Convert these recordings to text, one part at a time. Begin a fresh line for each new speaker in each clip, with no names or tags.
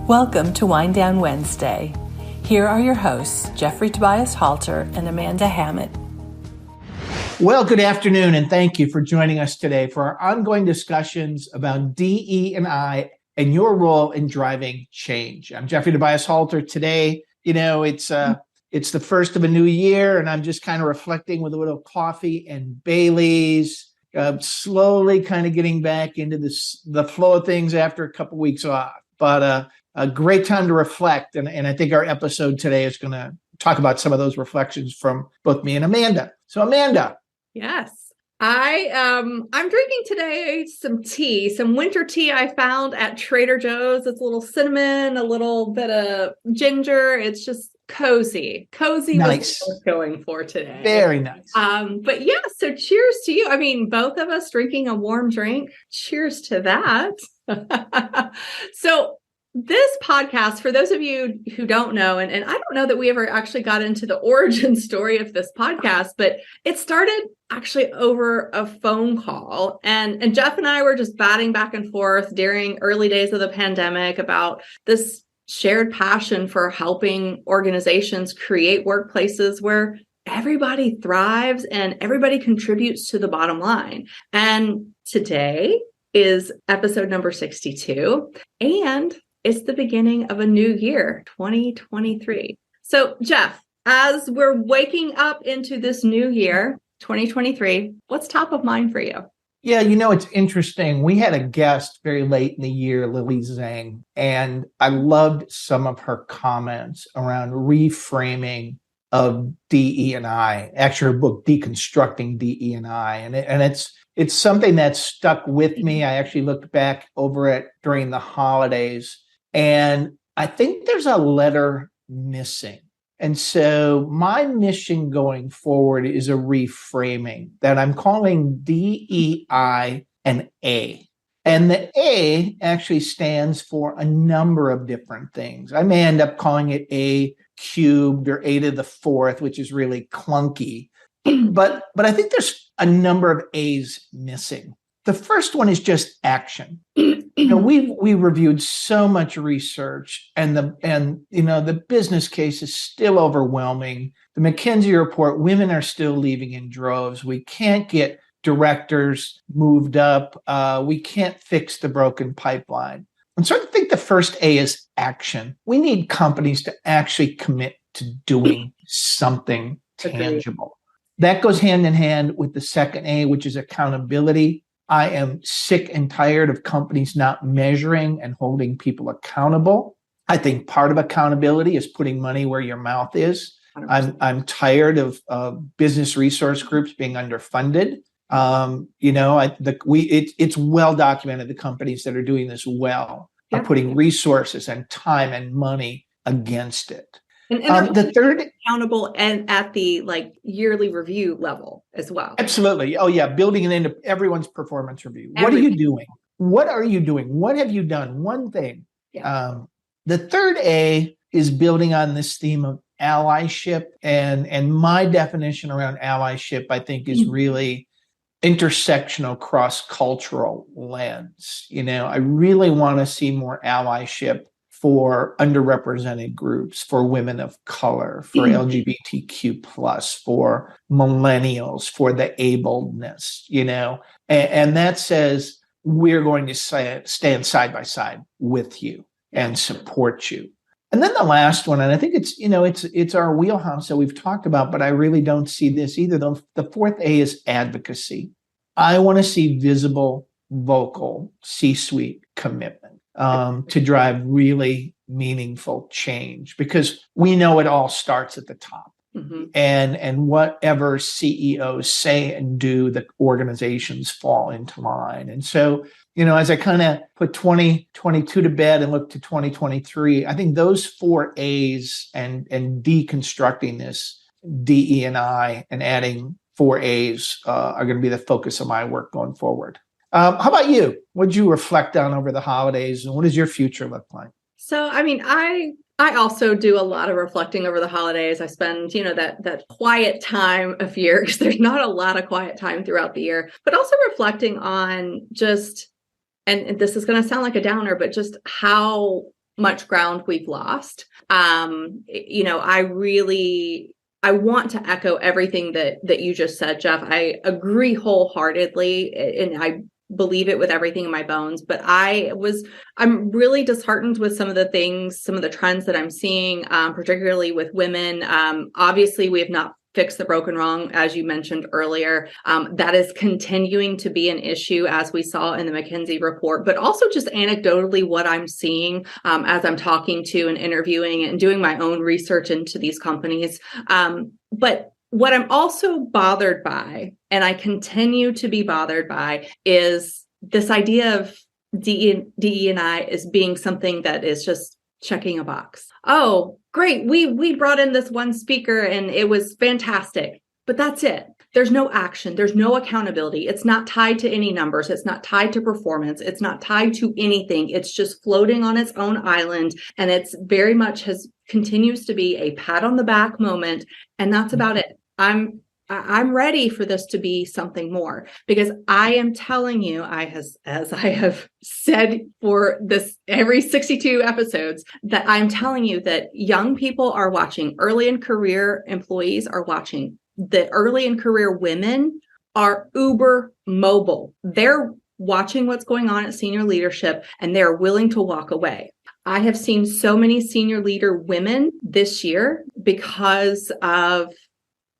Welcome to Wind Down Wednesday. Here are your hosts, Jeffery, Tobias, Halter, and Amanda Hammett.
Well, good afternoon, and thank you for joining us today for our ongoing discussions about DE&I and your role in driving change. I'm Jeffery, Tobias, Halter. Today, it's the first of a new year, and I'm just kind of reflecting with a little coffee and Bailey's, slowly kind of getting back into the flow of things after a couple weeks off. But a great time to reflect, and I think our episode today is going to talk about some of those reflections from both me and Amanda. So, Amanda.
Yes. I'm drinking today some winter tea I found at Trader Joe's. It's a little cinnamon, a little bit of ginger. It's just cozy. Cozy
Nice.
Was what I was going for today.
Very nice.
But yeah, so cheers to you. I mean, both of us drinking a warm drink. Cheers to that. So this podcast, for those of you who don't know, and I don't know that we ever actually got into the origin story of this podcast, but it started actually over a phone call. And Jeff and I were just batting back and forth during early days of the pandemic about this shared passion for helping organizations create workplaces where everybody thrives and everybody contributes to the bottom line. And today is episode number 62. And it's the beginning of a new year, 2023. So, Jeff, as we're waking up into this new year, 2023, what's top of mind for you?
Yeah, it's interesting. We had a guest very late in the year, Lily Zhang, and I loved some of her comments around reframing of DE&I, actually her book, Deconstructing DE&I. And it's something that stuck with me. I actually looked back over it during the holidays, and I think there's a letter missing. And so my mission going forward is a reframing that I'm calling DEI and A. And the A actually stands for a number of different things. I may end up calling it A cubed or A to the fourth, which is really clunky. But I think there's a number of A's missing. The first one is just action. We reviewed so much research, and the business case is still overwhelming. The McKinsey report, women are still leaving in droves. We can't get directors moved up. We can't fix the broken pipeline. And so I think the first A is action. We need companies to actually commit to doing something tangible. That goes hand in hand with the second A, which is accountability. I am sick and tired of companies not measuring and holding people accountable. I think part of accountability is putting money where your mouth is. I'm tired of business resource groups being underfunded. It's well documented. The companies that are doing this well are putting resources and time and money against it.
And the third, accountable and at the yearly review level as well.
Absolutely. Oh yeah. Building it into everyone's performance review. What are you doing? What are you doing? What have you done? One thing. Yeah. The third A is building on this theme of allyship. And my definition around allyship, I think, is really intersectional, cross-cultural lens. I really want to see more allyship for underrepresented groups, for women of color, for LGBTQ+, for millennials, for the abledness, and that says we're going to stand side by side with you and support you. And then the last one, and I think it's our wheelhouse that we've talked about, but I really don't see this either. The fourth A is advocacy. I want to see visible, vocal C-suite commitment to drive really meaningful change, because we know it all starts at the top. Mm-hmm. And whatever CEOs say and do, the organizations fall into line. And so, as I kind of put 2022 to bed and look to 2023, I think those four A's and deconstructing this DE&I and adding four A's are going to be the focus of my work going forward. How about you? What did you reflect on over the holidays, and what does your future look like?
So, I also do a lot of reflecting over the holidays. I spend, that quiet time of year, because there's not a lot of quiet time throughout the year, but also reflecting on just, and this is going to sound like a downer, but just how much ground we've lost. I want to echo everything that you just said, Jeff. I agree wholeheartedly, and I believe it with everything in my bones. But I'm really disheartened with some of the trends that I'm seeing, particularly with women. Obviously, we have not fixed the broken wrong, as you mentioned earlier. That is continuing to be an issue, as we saw in the McKinsey report, but also just anecdotally what I'm seeing as I'm talking to and interviewing and doing my own research into these companies. But what I'm also bothered by, and I continue to be bothered by, is this idea of DE&I as being something that is just checking a box. Oh, great. We brought in this one speaker and it was fantastic, but that's it. There's no action. There's no accountability. It's not tied to any numbers. It's not tied to performance. It's not tied to anything. It's just floating on its own island. And it's very much continues to be a pat on the back moment. And that's about it. I'm ready for this to be something more, because I am telling you, as I have said for this every 62 episodes, that I'm telling you that young people are watching, early in career employees are watching, the early in career women are uber mobile. They're watching what's going on at senior leadership and they're willing to walk away. I have seen so many senior leader women this year because of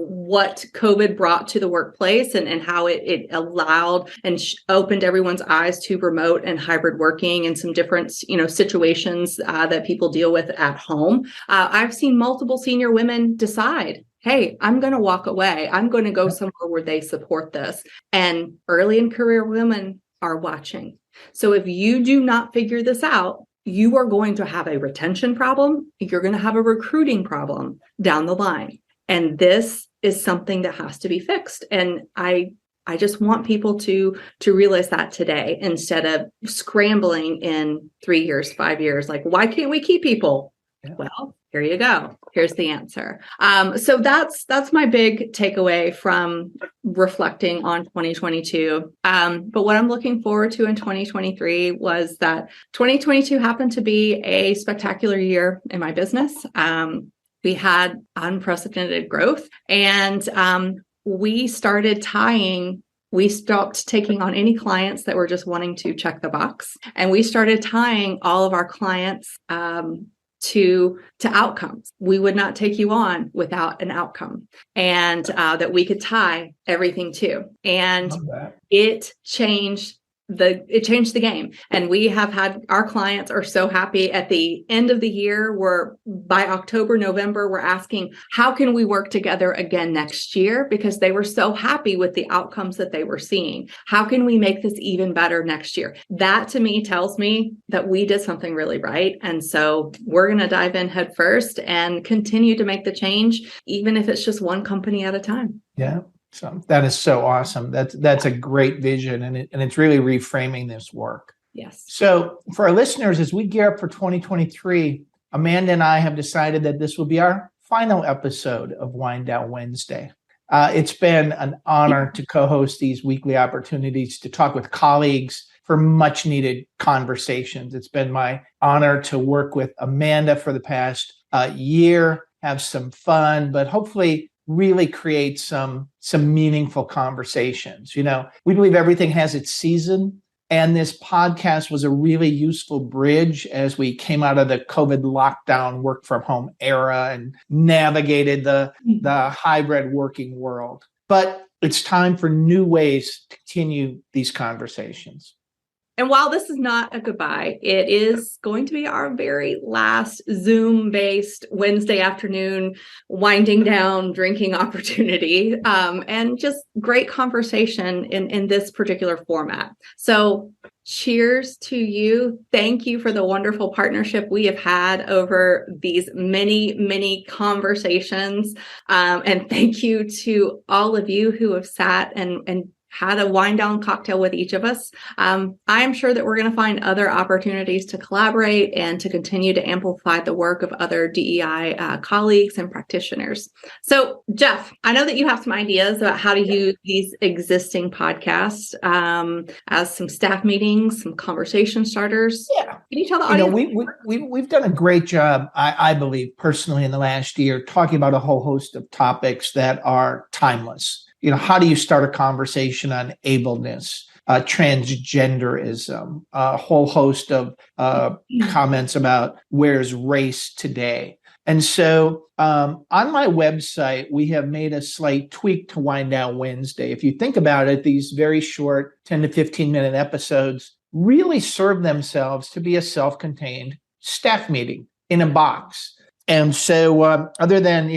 what COVID brought to the workplace and how it allowed and opened everyone's eyes to remote and hybrid working and some different, situations that people deal with at home. I've seen multiple senior women decide, hey, I'm going to walk away. I'm going to go somewhere where they support this. And early in career women are watching. So if you do not figure this out, you are going to have a retention problem. You're going to have a recruiting problem down the line. And this is something that has to be fixed. And I just want people to realize that today, instead of scrambling in 3 years, 5 years, like, why can't we keep people? Yeah. Well, here you go. Here's the answer. So that's my big takeaway from reflecting on 2022. But what I'm looking forward to in 2023 was that 2022 happened to be a spectacular year in my business. We had unprecedented growth, and we stopped taking on any clients that were just wanting to check the box. And we started tying all of our clients to outcomes. We would not take you on without an outcome, and that we could tie everything to. And it changed the game. And we have had, our clients are so happy at the end of the year, where by October, November, we're asking, how can we work together again next year? Because they were so happy with the outcomes that they were seeing. How can we make this even better next year? That to me tells me that we did something really right. And so we're going to dive in head first and continue to make the change, even if it's just one company at a time.
Yeah. So that is so awesome. That's a great vision, and it's really reframing this work.
Yes.
So for our listeners, as we gear up for 2023, Amanda and I have decided that this will be our final episode of Wind Down Wednesday. It's been an honor to co-host these weekly opportunities to talk with colleagues for much needed conversations. It's been my honor to work with Amanda for the past year, have some fun, but hopefully really create some meaningful conversations. We believe everything has its season, and this podcast was a really useful bridge as we came out of the COVID lockdown work from home era and navigated the hybrid working world. But it's time for new ways to continue these conversations.
And while this is not a goodbye, it is going to be our very last Zoom-based Wednesday afternoon winding down drinking opportunity, and just great conversation in this particular format. So cheers to you. Thank you for the wonderful partnership we have had over these many, many conversations. And thank you to all of you who have sat and had a wind down cocktail with each of us. I'm sure that we're going to find other opportunities to collaborate and to continue to amplify the work of other DEI colleagues and practitioners. So, Jeff, I know that you have some ideas about how to use these existing podcasts as some staff meetings, some conversation starters.
Yeah.
Can you tell the audience?
We've done a great job, I believe, personally, in the last year, talking about a whole host of topics that are timeless. How do you start a conversation on ableness, transgenderism, a whole host of comments about where's race today. And so on my website, we have made a slight tweak to Wind Down Wednesday. If you think about it, these very short 10 to 15 minute episodes really serve themselves to be a self-contained staff meeting in a box. And so other than,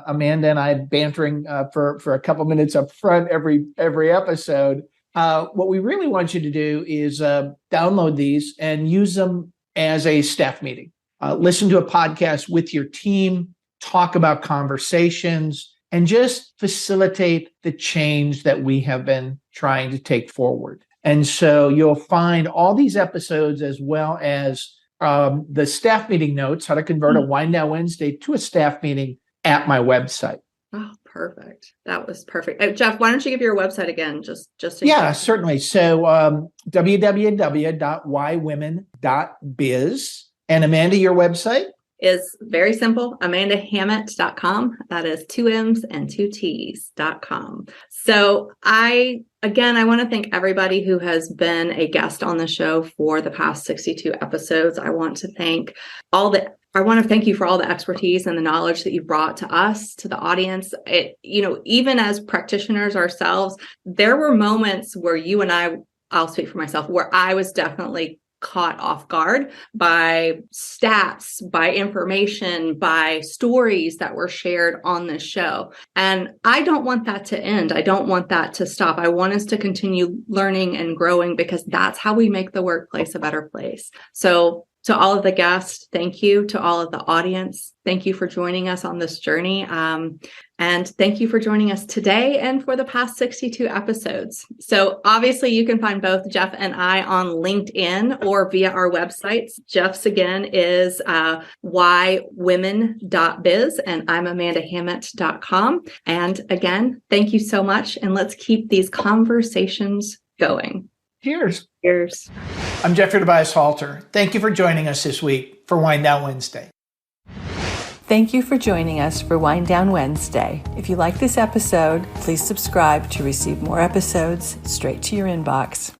Amanda and I bantering for a couple minutes up front every episode, what we really want you to do is download these and use them as a staff meeting. Listen to a podcast with your team, talk about conversations, and just facilitate the change that we have been trying to take forward. And so you'll find all these episodes as well as the staff meeting notes, how to convert a Wind Down Wednesday to a staff meeting at my website.
Oh, perfect. That was perfect. Jeff, why don't you give your website again? Just so
certainly. So www.whywomen.biz. And Amanda, your website?
Is very simple, amandahammett.com. That is 2 M's and 2 T's.com. So I want to thank everybody who has been a guest on the show for the past 62 episodes. I want to thank you for all the expertise and the knowledge that you brought to us, to the audience. Even as practitioners ourselves, there were moments where you and I'll speak for myself, where I was definitely caught off guard by stats, by information, by stories that were shared on this show. And I don't want that to end. I don't want that to stop. I want us to continue learning and growing, because that's how we make the workplace a better place. So to all of the guests, thank you. To all of the audience, thank you for joining us on this journey. And thank you for joining us today and for the past 62 episodes. So obviously you can find both Jeff and I on LinkedIn or via our websites. Jeff's again is whywomen.biz and I'm amandahammett.com. And again, thank you so much. And let's keep these conversations going.
Cheers.
Cheers.
I'm Jeffery Tobias Halter. Thank you for joining us this week for Wind Down Wednesday.
Thank you for joining us for Wind Down Wednesday. If you like this episode, please subscribe to receive more episodes straight to your inbox.